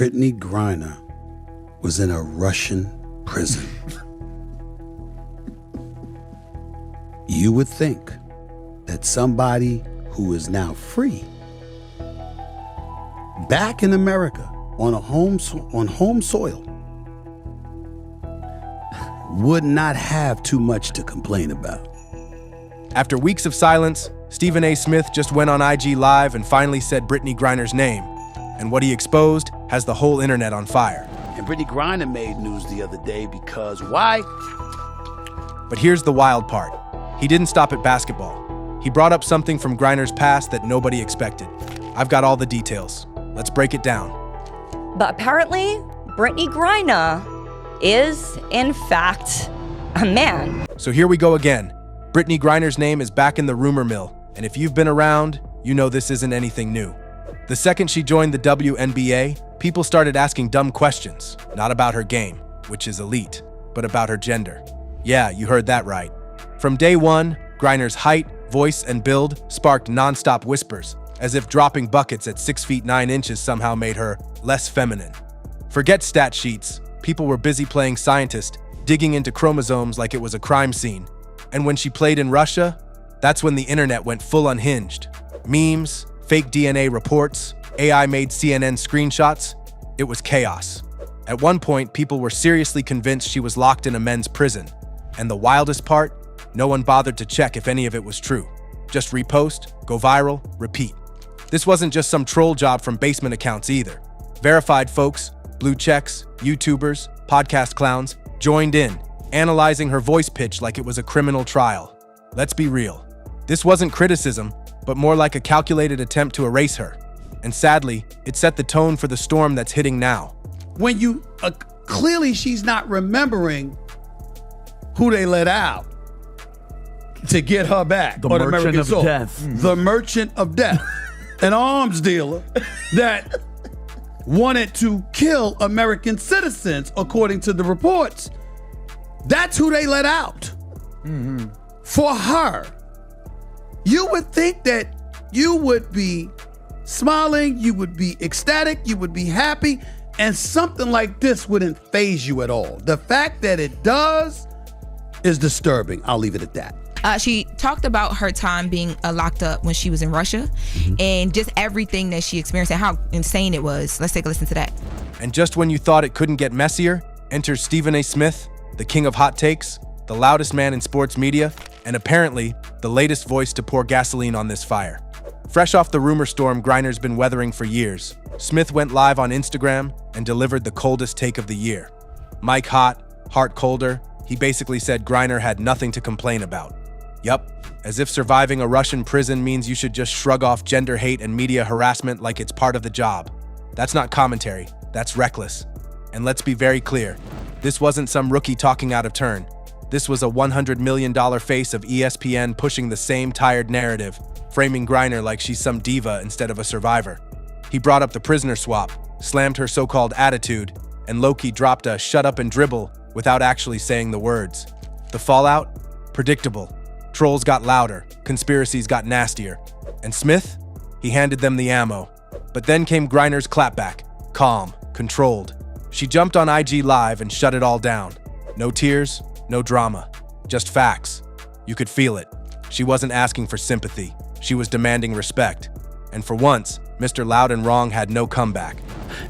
Brittney Griner was in a Russian prison. You would think that somebody who is now free, back in America on home soil, would not have too much to complain about. After weeks of silence, Stephen A. Smith just went on IG Live and finally said Brittney Griner's name. And what he exposed has the whole internet on fire. And Brittney Griner made news the other day because why? But here's the wild part. He didn't stop at basketball. He brought up something from Griner's past that nobody expected. I've got all the details. Let's break it down. But apparently, Brittney Griner is, in fact, a man. So here we go again. Brittney Griner's name is back in the rumor mill, and if you've been around, you know this isn't anything new. The second she joined the WNBA, people started asking dumb questions, not about her game, which is elite, but about her gender. Yeah, you heard that right. From day one, Griner's height, voice, and build sparked nonstop whispers, as if dropping buckets at 6 feet 9 inches somehow made her less feminine. Forget stat sheets. People were busy playing scientist, digging into chromosomes like it was a crime scene. And when she played in Russia, that's when the internet went full unhinged. Memes, fake DNA reports, AI-made CNN screenshots. It was chaos. At one point, people were seriously convinced she was locked in a men's prison. And the wildest part, no one bothered to check if any of it was true. Just repost, go viral, repeat. This wasn't just some troll job from basement accounts either. Verified folks, blue checks, YouTubers, podcast clowns, joined in, analyzing her voice pitch like it was a criminal trial. Let's be real. This wasn't criticism, but more like a calculated attempt to erase her. And sadly, it set the tone for the storm that's hitting now. When you, clearly she's not remembering who they let out to get her back. The Merchant of Death. The Merchant of Death. An arms dealer that wanted to kill American citizens, according to the reports. That's who they let out. For her. You would think that you would be smiling, you would be ecstatic, you would be happy, and something like this wouldn't faze you at all. The fact that it does is disturbing. I'll leave it at that. She talked about her time being locked up when she was in Russia and just everything that she experienced and how insane it was. Let's take a listen to that. And just when you thought it couldn't get messier, enters Stephen A. Smith, the king of hot takes, the loudest man in sports media, and apparently the latest voice to pour gasoline on this fire. Fresh off the rumor storm Griner's been weathering for years, Smith went live on Instagram and delivered the coldest take of the year. Mike hot, heart colder, he basically said Griner had nothing to complain about. Yup, as if surviving a Russian prison means you should just shrug off gender hate and media harassment like it's part of the job. That's not commentary, that's reckless. And let's be very clear, this wasn't some rookie talking out of turn. This was a $100 million face of ESPN pushing the same tired narrative, framing Griner like she's some diva instead of a survivor. He brought up the prisoner swap, slammed her so-called attitude, and low-key dropped a shut up and dribble without actually saying the words. The fallout? Predictable. Trolls got louder, conspiracies got nastier. And Smith? He handed them the ammo. But then came Griner's clapback, calm, controlled. She jumped on IG Live and shut it all down. No tears, no drama, just facts. You could feel it. She wasn't asking for sympathy. She was demanding respect. And for once, Mr. Loud and Wrong had no comeback.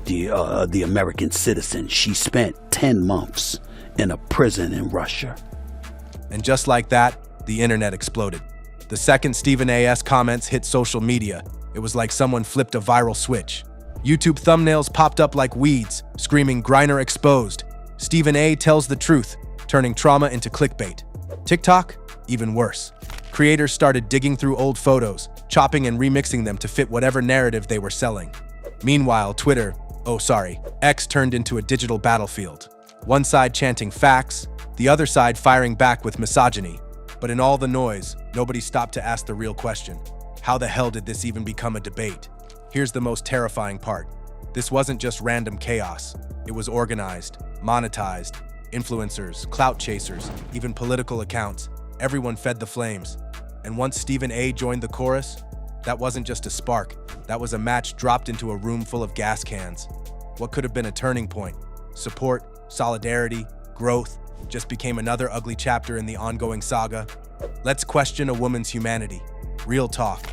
The American citizen, she spent 10 months in a prison in Russia. And just like that, the internet exploded. The second Stephen A.'s comments hit social media, it was like someone flipped a viral switch. YouTube thumbnails popped up like weeds, screaming Griner exposed. Stephen A. tells the truth, turning trauma into clickbait. TikTok? Even worse. Creators started digging through old photos, chopping and remixing them to fit whatever narrative they were selling. Meanwhile, X turned into a digital battlefield. One side chanting facts, the other side firing back with misogyny. But in all the noise, nobody stopped to ask the real question. How the hell did this even become a debate? Here's the most terrifying part. This wasn't just random chaos. It was organized, monetized. Influencers, clout chasers, even political accounts. Everyone fed the flames. And once Stephen A. joined the chorus, that wasn't just a spark. That was a match dropped into a room full of gas cans. What could have been a turning point, support, solidarity, growth, just became another ugly chapter in the ongoing saga? Let's question a woman's humanity. Real talk.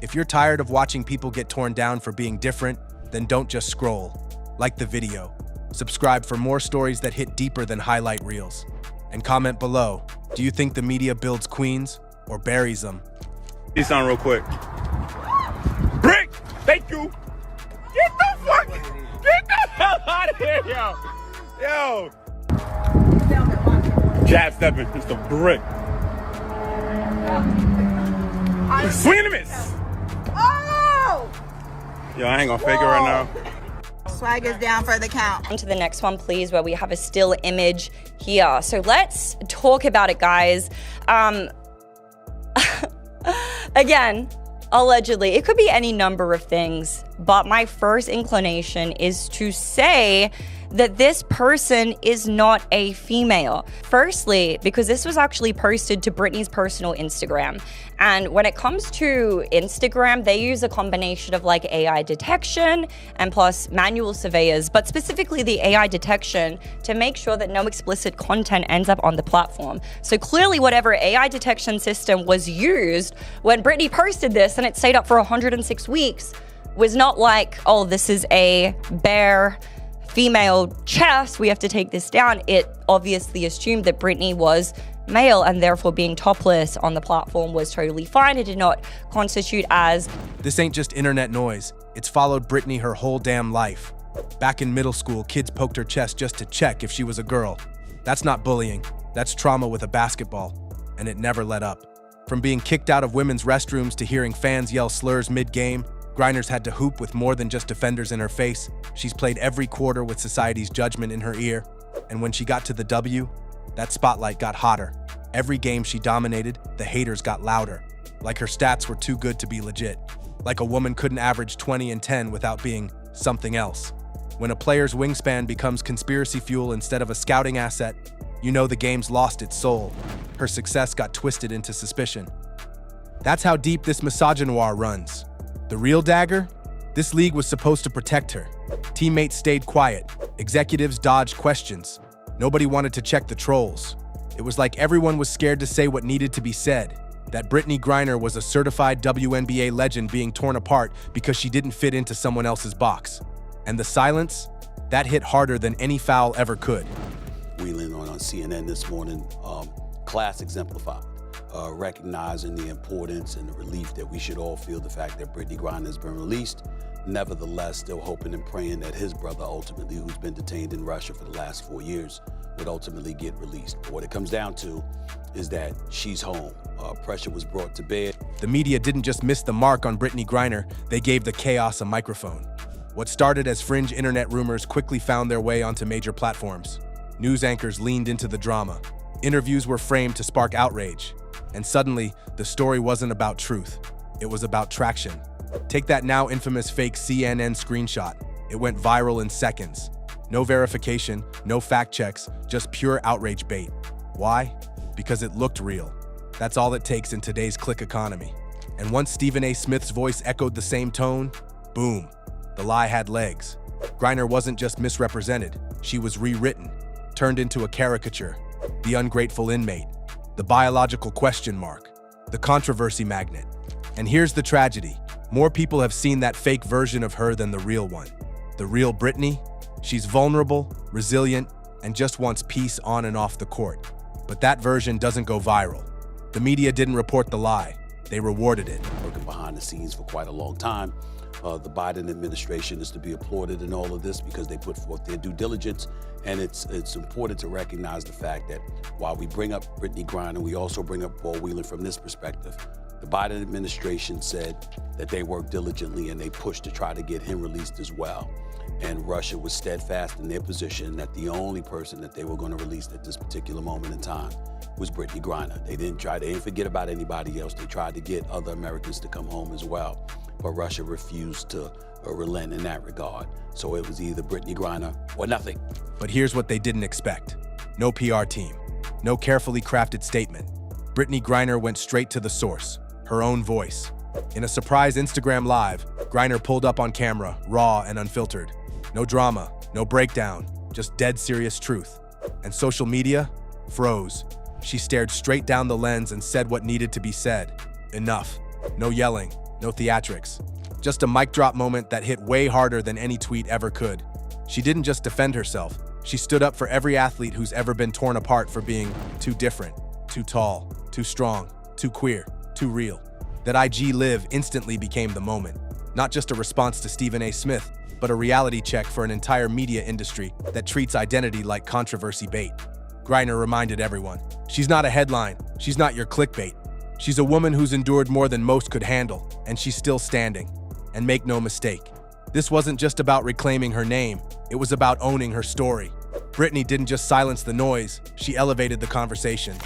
If you're tired of watching people get torn down for being different, then don't just scroll. Like the video. Subscribe for more stories that hit deeper than highlight reels. And comment below, do you think the media builds queens or buries them? See something real quick. Brick! Thank you! Get the hell out of here, yo! Yo! Jab stepping, it's the Brick. Swing and a miss! Oh! Yo, I ain't gonna fake it right now. Swag is down for the count. On to the next one, please, where we have a still image here. So let's talk about it, guys. Again, allegedly, it could be any number of things, but my first inclination is to say that this person is not a female. Firstly, because this was actually posted to Brittney's personal Instagram. And when it comes to Instagram, they use a combination of like AI detection and plus manual surveyors, but specifically the AI detection to make sure that no explicit content ends up on the platform. So clearly whatever AI detection system was used when Brittney posted this and it stayed up for 106 weeks was not like, oh, this is a bare female chest, we have to take this down. It obviously assumed that Brittney was male and therefore being topless on the platform was totally fine. It did not constitute as... This ain't just internet noise. It's followed Brittney her whole damn life. Back in middle school, kids poked her chest just to check if she was a girl. That's not bullying. That's trauma with a basketball. And it never let up. From being kicked out of women's restrooms to hearing fans yell slurs mid-game, Griner's had to hoop with more than just defenders in her face. She's played every quarter with society's judgment in her ear. And when she got to the W, that spotlight got hotter. Every game she dominated, the haters got louder. Like her stats were too good to be legit. Like a woman couldn't average 20 and 10 without being something else. When a player's wingspan becomes conspiracy fuel instead of a scouting asset, you know the game's lost its soul. Her success got twisted into suspicion. That's how deep this misogynoir runs. The real dagger? This league was supposed to protect her. Teammates stayed quiet. Executives dodged questions. Nobody wanted to check the trolls. It was like everyone was scared to say what needed to be said. That Brittney Griner was a certified WNBA legend being torn apart because she didn't fit into someone else's box. And the silence? That hit harder than any foul ever could. Wheeling on CNN this morning, class exemplified. Recognizing the importance and the relief that we should all feel the fact that Brittney Griner has been released. Nevertheless, still hoping and praying that his brother ultimately, who's been detained in Russia for the last 4 years, would ultimately get released. But what it comes down to is that she's home. Pressure was brought to bear. The media didn't just miss the mark on Brittney Griner, they gave the chaos a microphone. What started as fringe internet rumors quickly found their way onto major platforms. News anchors leaned into the drama. Interviews were framed to spark outrage. And suddenly, the story wasn't about truth. It was about traction. Take that now infamous fake CNN screenshot. It went viral in seconds. No verification, no fact checks, just pure outrage bait. Why? Because it looked real. That's all it takes in today's click economy. And once Stephen A. Smith's voice echoed the same tone, boom, the lie had legs. Griner wasn't just misrepresented, she was rewritten, turned into a caricature. The ungrateful inmate, the biological question mark, the controversy magnet. And here's the tragedy. More people have seen that fake version of her than the real one. The real Brittney? She's vulnerable, resilient, and just wants peace on and off the court. But that version doesn't go viral. The media didn't report the lie. They rewarded it. Working behind the scenes for quite a long time. The Biden administration is to be applauded in all of this because they put forth their due diligence. And it's important to recognize the fact that while we bring up Brittney Griner, we also bring up Paul Whelan from this perspective. The Biden administration said that they worked diligently and they pushed to try to get him released as well. And Russia was steadfast in their position that the only person that they were going to release at this particular moment in time was Brittney Griner. They didn't forget about anybody else. They tried to get other Americans to come home as well. But Russia refused to relent in that regard. So it was either Brittney Griner or nothing. But here's what they didn't expect. No PR team. No carefully crafted statement. Brittney Griner went straight to the source, her own voice. In a surprise Instagram Live, Griner pulled up on camera, raw and unfiltered. No drama, no breakdown, just dead serious truth. And social media froze. She stared straight down the lens and said what needed to be said. Enough. No yelling, no theatrics. Just a mic drop moment that hit way harder than any tweet ever could. She didn't just defend herself. She stood up for every athlete who's ever been torn apart for being too different, too tall, too strong, too queer, too real. That IG Live instantly became the moment. Not just a response to Stephen A. Smith, but a reality check for an entire media industry that treats identity like controversy bait. Griner reminded everyone, she's not a headline, she's not your clickbait. She's a woman who's endured more than most could handle, and she's still standing. And make no mistake, this wasn't just about reclaiming her name, it was about owning her story. Brittney didn't just silence the noise, she elevated the conversation.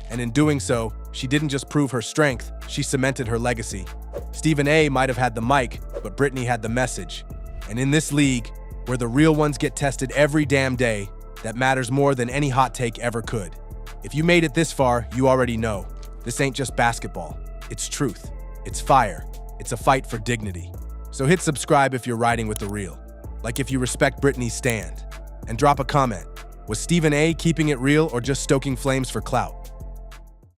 And in doing so, she didn't just prove her strength, she cemented her legacy. Stephen A. might have had the mic, but Brittney had the message. And in this league, where the real ones get tested every damn day, that matters more than any hot take ever could. If you made it this far, you already know. This ain't just basketball. It's truth. It's fire. It's a fight for dignity. So hit subscribe if you're riding with the real. Like if you respect Brittney's stand. And drop a comment. Was Stephen A. keeping it real or just stoking flames for clout?